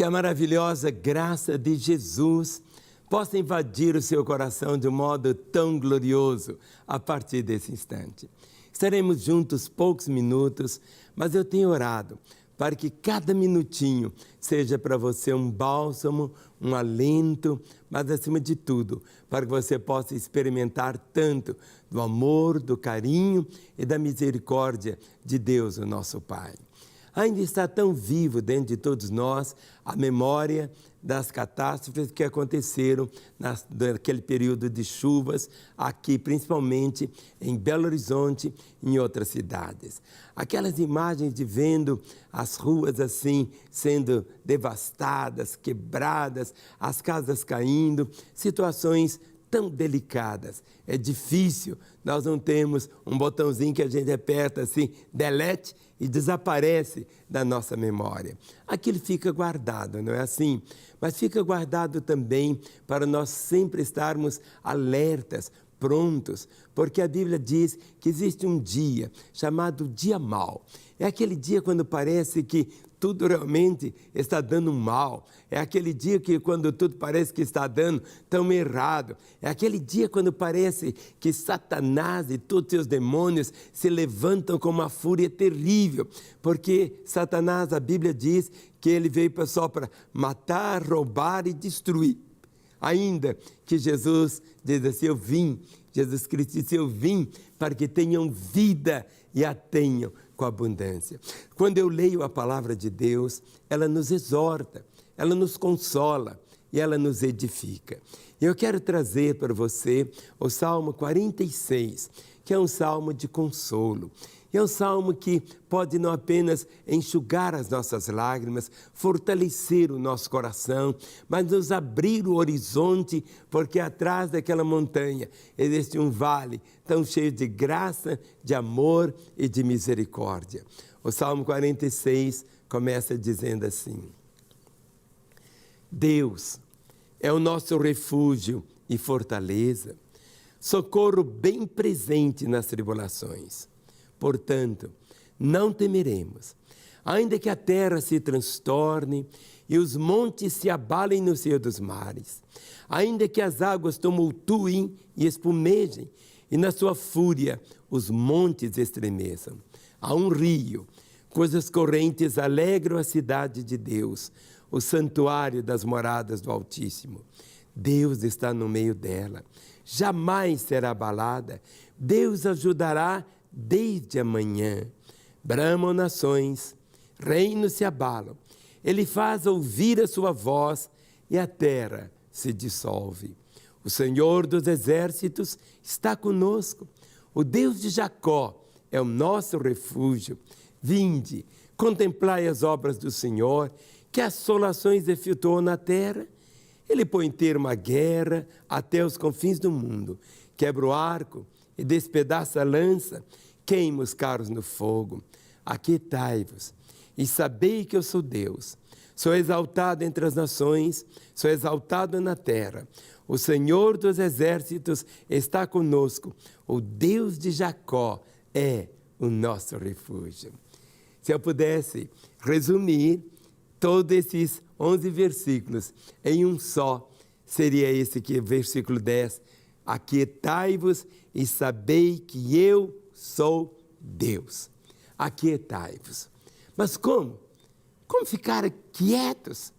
Que a maravilhosa graça de Jesus possa invadir o seu coração de um modo tão glorioso a partir desse instante. Estaremos juntos poucos minutos, mas eu tenho orado para que cada minutinho seja para você um bálsamo, um alento, mas acima de tudo, para que você possa experimentar tanto do amor, do carinho e da misericórdia de Deus, o nosso Pai. Ainda está tão vivo dentro de todos nós a memória das catástrofes que aconteceram naquele período de chuvas, aqui principalmente em Belo Horizonte e em outras cidades. Aquelas imagens de vendo as ruas assim sendo devastadas, quebradas, as casas caindo, situações tão delicadas. É difícil, nós não temos um botãozinho que a gente aperta assim, delete, e desaparece da nossa memória. Aquilo fica guardado, não é assim? Mas fica guardado também para nós sempre estarmos alertas, prontos, porque a Bíblia diz que existe um dia chamado dia mau. É aquele dia quando parece que tudo realmente está dando mal. É aquele dia que quando tudo parece que está dando tão errado. É aquele dia quando parece que Satanás e todos os seus demônios se levantam com uma fúria terrível. Porque Satanás, a Bíblia diz que ele veio só para matar, roubar e destruir. Ainda que Jesus diz assim, Jesus Cristo disse, eu vim para que tenham vida e a tenham com abundância. Quando eu leio a palavra de Deus, ela nos exorta, ela nos consola e ela nos edifica. Eu quero trazer para você o Salmo 46, que é um salmo de consolo. É um salmo que pode não apenas enxugar as nossas lágrimas, fortalecer o nosso coração, mas nos abrir o horizonte, porque atrás daquela montanha existe um vale tão cheio de graça, de amor e de misericórdia. O Salmo 46 começa dizendo assim: Deus é o nosso refúgio e fortaleza, socorro bem presente nas tribulações. Portanto, não temeremos, ainda que a terra se transtorne e os montes se abalem no seio dos mares, ainda que as águas tumultuem e espumejem, e na sua fúria os montes estremeçam. Há um rio, cujas correntes alegram a cidade de Deus, o santuário das moradas do Altíssimo. Deus está no meio dela, jamais será abalada. Deus ajudará desde amanhã. Bramam nações, reinos se abalam. Ele faz ouvir a sua voz e a terra se dissolve. O Senhor dos exércitos está conosco. O Deus de Jacó é o nosso refúgio. Vinde, contemplai as obras do Senhor, que assolações efetuou na terra. Ele põe termo à guerra até os confins do mundo. Quebra o arco e despedaça a lança, queima os carros no fogo. Aquietai-vos e sabei que eu sou Deus. Sou exaltado entre as nações, sou exaltado na terra. O Senhor dos exércitos está conosco. O Deus de Jacó é o nosso refúgio. Se eu pudesse resumir todos esses 11 versículos em um só, seria esse aqui, versículo 10. Aquietai-vos e sabei que eu sou Deus. Aquietai-vos. Mas como? Como ficar quietos?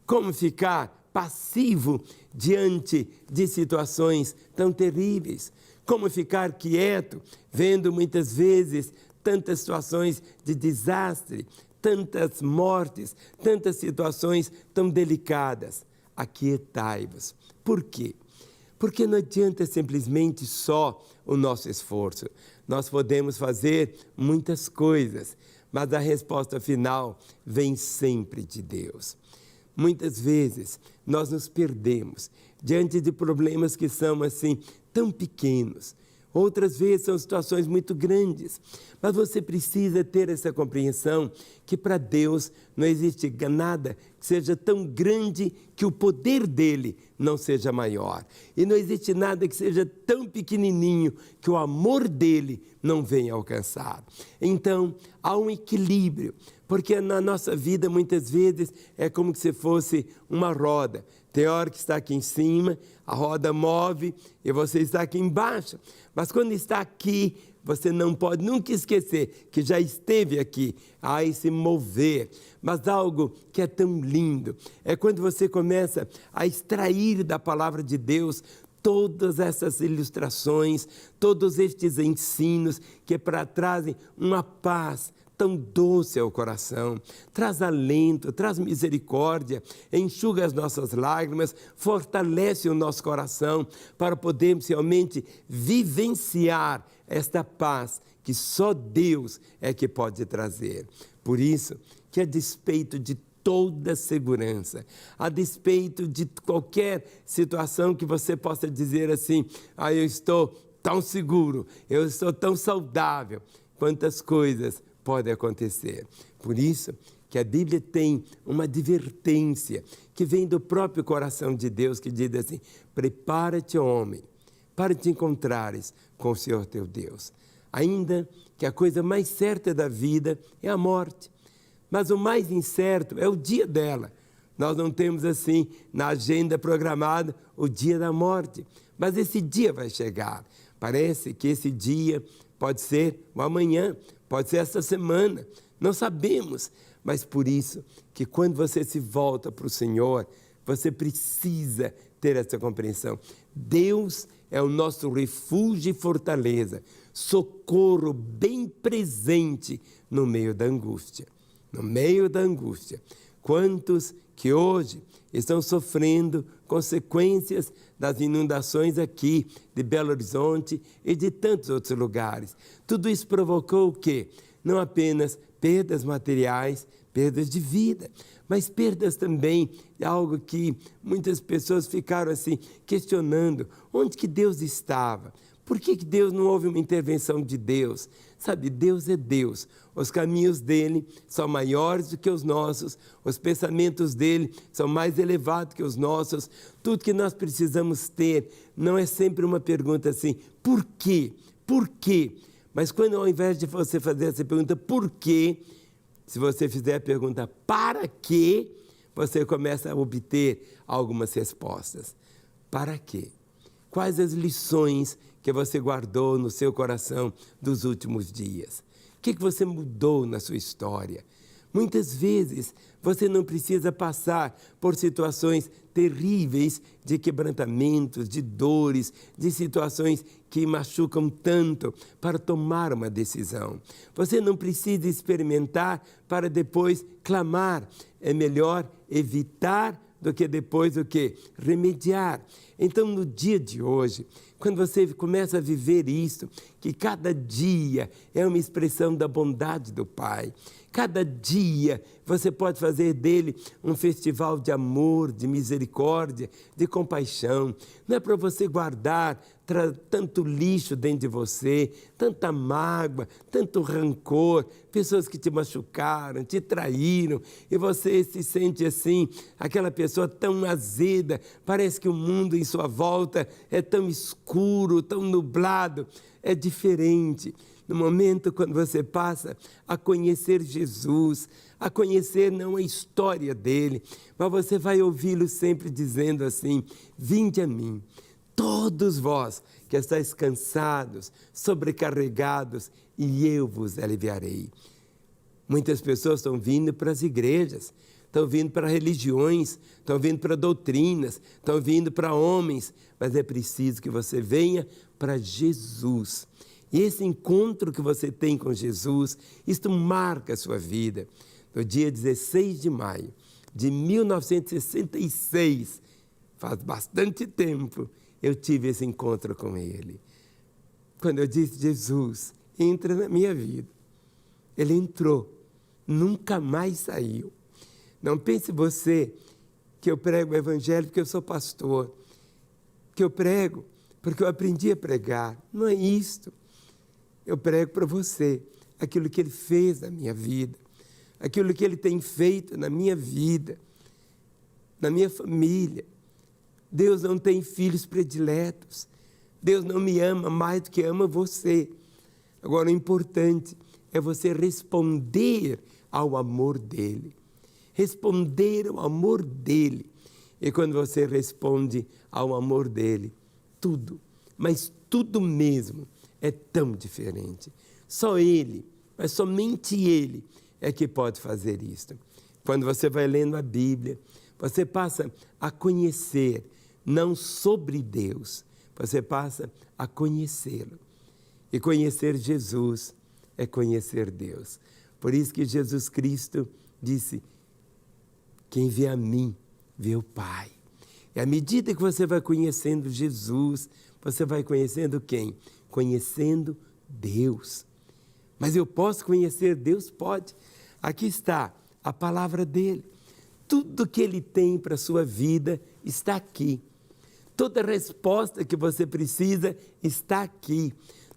Como ficar passivo diante de situações tão terríveis? Como ficar quieto vendo muitas vezes tantas situações de desastre, tantas mortes, tantas situações tão delicadas? Aquietai-vos. Por quê? Porque não adianta simplesmente só o nosso esforço. Nós podemos fazer muitas coisas, mas a resposta final vem sempre de Deus. Muitas vezes nós nos perdemos diante de problemas que são assim tão pequenos. Outras vezes são situações muito grandes, mas você precisa ter essa compreensão que para Deus não existe nada que seja tão grande que o poder dele não seja maior. E não existe nada que seja tão pequenininho que o amor dele não venha alcançar. Então, há um equilíbrio, porque na nossa vida, muitas vezes, é como se fosse uma roda. Tem hora que está aqui em cima, a roda move e você está aqui embaixo. Mas quando está aqui, você não pode nunca esquecer que já esteve aqui, a esse mover. Mas algo que é tão lindo é quando você começa a extrair da palavra de Deus todas essas ilustrações, todos estes ensinos que trazem uma paz tão doce ao coração, traz alento, traz misericórdia, enxuga as nossas lágrimas, fortalece o nosso coração para podermos realmente vivenciar esta paz que só Deus é que pode trazer. Por isso que, a despeito de toda segurança, a despeito de qualquer situação que você possa dizer assim, eu estou tão seguro, eu estou tão saudável, quantas coisas podem acontecer. Por isso que a Bíblia tem uma advertência que vem do próprio coração de Deus, que diz assim: prepara-te, homem, para te encontrares com o Senhor teu Deus. Ainda que a coisa mais certa da vida é a morte, mas o mais incerto é o dia dela. Nós não temos assim na agenda programada o dia da morte, mas esse dia vai chegar. Parece que esse dia pode ser o amanhã, pode ser essa semana, não sabemos. Mas por isso que quando você se volta para o Senhor, você precisa ter essa compreensão. Deus é o nosso refúgio e fortaleza, socorro bem presente no meio da angústia. No meio da angústia. Quantos que hoje estão sofrendo consequências das inundações aqui de Belo Horizonte e de tantos outros lugares. Tudo isso provocou o quê? Não apenas perdas materiais, perdas de vida, mas perdas também de algo que muitas pessoas ficaram assim questionando. Onde que Deus estava? Por que Deus não houve uma intervenção de Deus? Sabe, Deus é Deus. Os caminhos dele são maiores do que os nossos. Os pensamentos dele são mais elevados que os nossos. Tudo que nós precisamos ter não é sempre uma pergunta assim, por quê? Por quê? Mas quando ao invés de você fazer essa pergunta, por quê? Se você fizer a pergunta, para quê? Você começa a obter algumas respostas. Para quê? Quais as lições que você guardou no seu coração dos últimos dias? O que você mudou na sua história? Muitas vezes você não precisa passar por situações terríveis de quebrantamentos, de dores, de situações que machucam tanto para tomar uma decisão. Você não precisa experimentar para depois clamar. É melhor evitar do que depois o quê? Remediar. Então, no dia de hoje, quando você começa a viver isso, que cada dia é uma expressão da bondade do Pai, cada dia você pode fazer dele um festival de amor, de misericórdia, de compaixão. Não é para você guardar tanto lixo dentro de você, tanta mágoa, tanto rancor, pessoas que te machucaram, te traíram, e você se sente assim, aquela pessoa tão azeda, parece que o mundo em sua volta é tão escuro, tão nublado. É diferente. No momento quando você passa a conhecer Jesus, a conhecer não a história dele, mas você vai ouvi-lo sempre dizendo assim: vinde a mim, todos vós que estáis cansados, sobrecarregados, e eu vos aliviarei. Muitas pessoas estão vindo para as igrejas, estão vindo para religiões, estão vindo para doutrinas, estão vindo para homens, mas é preciso que você venha para Jesus. E esse encontro que você tem com Jesus, isto marca a sua vida. No dia 16 de maio de 1966, faz bastante tempo, eu tive esse encontro com Ele. Quando eu disse: Jesus, entra na minha vida. Ele entrou, nunca mais saiu. Não pense você que eu prego o Evangelho porque eu sou pastor, que eu prego porque eu aprendi a pregar. Não é isto. Eu prego para você aquilo que Ele fez na minha vida, aquilo que Ele tem feito na minha vida. na minha família. Deus não tem filhos prediletos. Deus não me ama mais do que ama você. Agora, o importante é você responder ao amor dele. Responder ao amor dele. E quando você responde ao amor dele, tudo, mas tudo mesmo, é tão diferente. Só ele, mas somente ele é que pode fazer isso. Quando você vai lendo a Bíblia, você passa a conhecer, não sobre Deus, você passa a conhecê-lo. E conhecer Jesus é conhecer Deus. Por isso que Jesus Cristo disse, quem vê a mim, vê o Pai. E à medida que você vai conhecendo Jesus, você vai conhecendo quem? Conhecendo Deus. Mas eu posso conhecer Deus? Pode. Aqui está a palavra dele. Tudo que ele tem para a sua vida está aqui. Toda resposta que você precisa está aqui.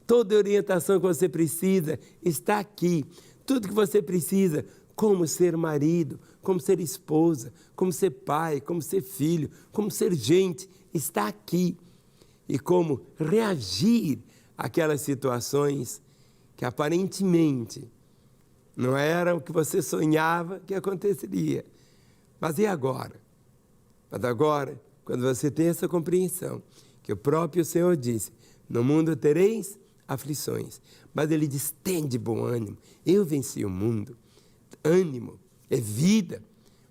Toda orientação que você precisa está aqui. Tudo que você precisa, como ser marido, como ser esposa, como ser pai, como ser filho, como ser gente, está aqui. E como reagir àquelas situações que aparentemente não era o que você sonhava que aconteceria. Mas e agora? Mas agora, quando você tem essa compreensão, que o próprio Senhor disse, no mundo tereis aflições, mas ele diz, tem de bom ânimo, eu venci o mundo. Ânimo é vida.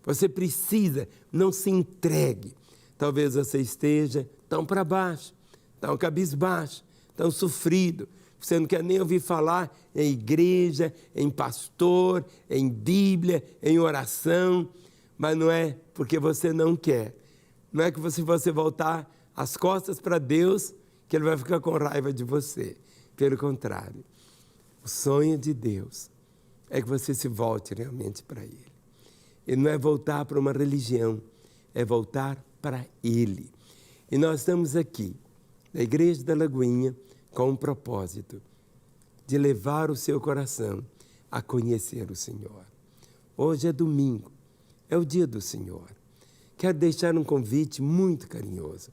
Você precisa, não se entregue. Talvez você esteja tão para baixo, tão cabisbaixo, tão sofrido. Você não quer nem ouvir falar em igreja, em pastor, em Bíblia, em oração. Mas não é porque você não quer. Não é que se você voltar as costas para Deus, que Ele vai ficar com raiva de você. Pelo contrário, o sonho de Deus é que você se volte realmente para Ele. E não é voltar para uma religião, é voltar para Ele. E nós estamos aqui, na Igreja da Lagoinha, com um propósito de levar o seu coração a conhecer o Senhor. Hoje é domingo, é o dia do Senhor. Quero deixar um convite muito carinhoso.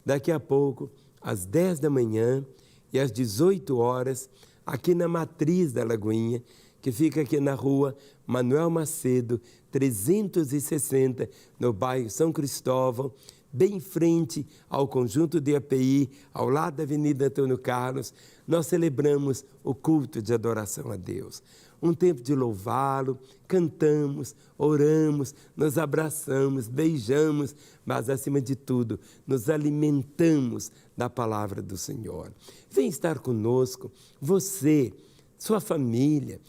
Daqui a pouco, às 10 da manhã e às 18 horas, aqui na Matriz da Lagoinha, que fica aqui na rua Manuel Macedo, 360, no bairro São Cristóvão, bem em frente ao conjunto de API, ao lado da Avenida Antônio Carlos, nós celebramos o culto de adoração a Deus. Um tempo de louvá-lo, cantamos, oramos, nos abraçamos, beijamos, mas acima de tudo, nos alimentamos da palavra do Senhor. Vem estar conosco, você, sua família.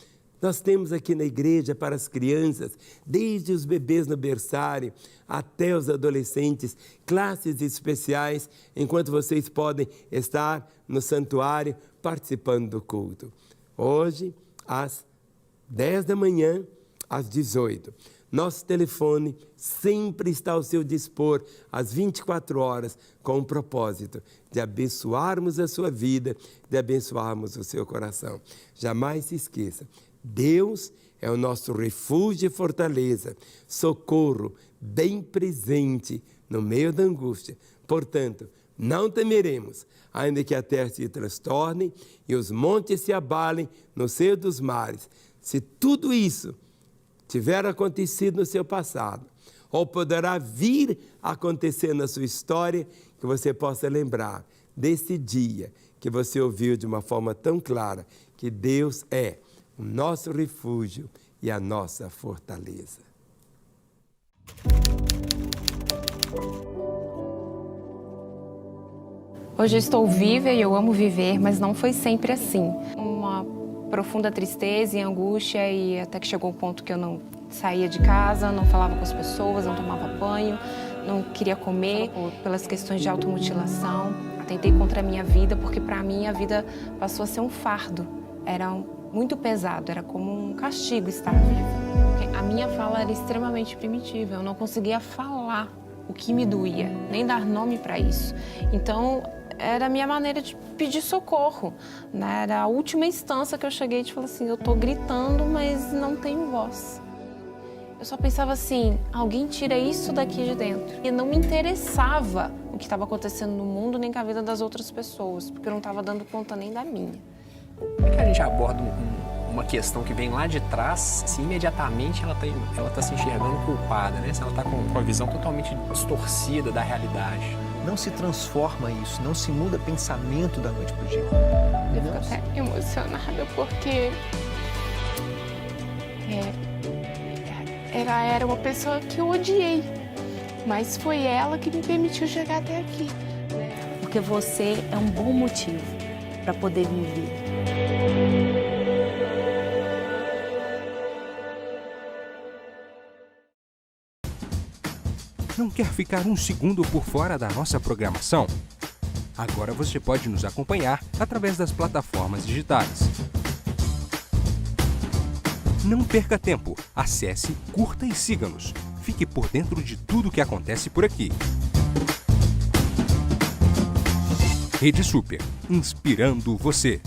Nós temos aqui na igreja para as crianças, desde os bebês no berçário até os adolescentes, classes especiais, enquanto vocês podem estar no santuário participando do culto. Hoje, às 10 da manhã, às 18. Nosso telefone sempre está ao seu dispor, às 24 horas, com o propósito de abençoarmos a sua vida, de abençoarmos o seu coração. Jamais se esqueça. Deus é o nosso refúgio e fortaleza, socorro bem presente no meio da angústia. Portanto, não temeremos, ainda que a terra se transtorne e os montes se abalem no seio dos mares. Se tudo isso tiver acontecido no seu passado, ou poderá vir a acontecer na sua história, que você possa lembrar desse dia que você ouviu de uma forma tão clara que Deus é o nosso refúgio e a nossa fortaleza. Hoje eu estou viva e eu amo viver, mas não foi sempre assim. Uma profunda tristeza e angústia, e até que chegou o ponto que eu não saía de casa, não falava com as pessoas, não tomava banho, não queria comer, pelas questões de automutilação. Atentei contra a minha vida, porque para mim a vida passou a ser um fardo. Era muito pesado, era como um castigo estar viva. Porque a minha fala era extremamente primitiva, eu não conseguia falar o que me doía, nem dar nome para isso. Então, era a minha maneira de pedir socorro, né? Era a última instância que eu cheguei e falei assim, eu estou gritando, mas não tenho voz. Eu só pensava assim, alguém tira isso daqui de dentro. E não me interessava o que estava acontecendo no mundo, nem com a vida das outras pessoas, porque eu não estava dando conta nem da minha. Como é que a gente aborda uma questão que vem lá de trás, se imediatamente ela tá se enxergando culpada, né? Se ela tá com a visão totalmente distorcida da realidade. Não se transforma isso, não se muda pensamento da noite pro dia. Eu fico até emocionada porque ela era uma pessoa que eu odiei, mas foi ela que me permitiu chegar até aqui. Porque você é um bom motivo para poder viver. Não quer ficar um segundo por fora da nossa programação? Agora você pode nos acompanhar através das plataformas digitais. Não perca tempo, acesse, curta e siga-nos. Fique por dentro de tudo o que acontece por aqui. Rede Super, inspirando você.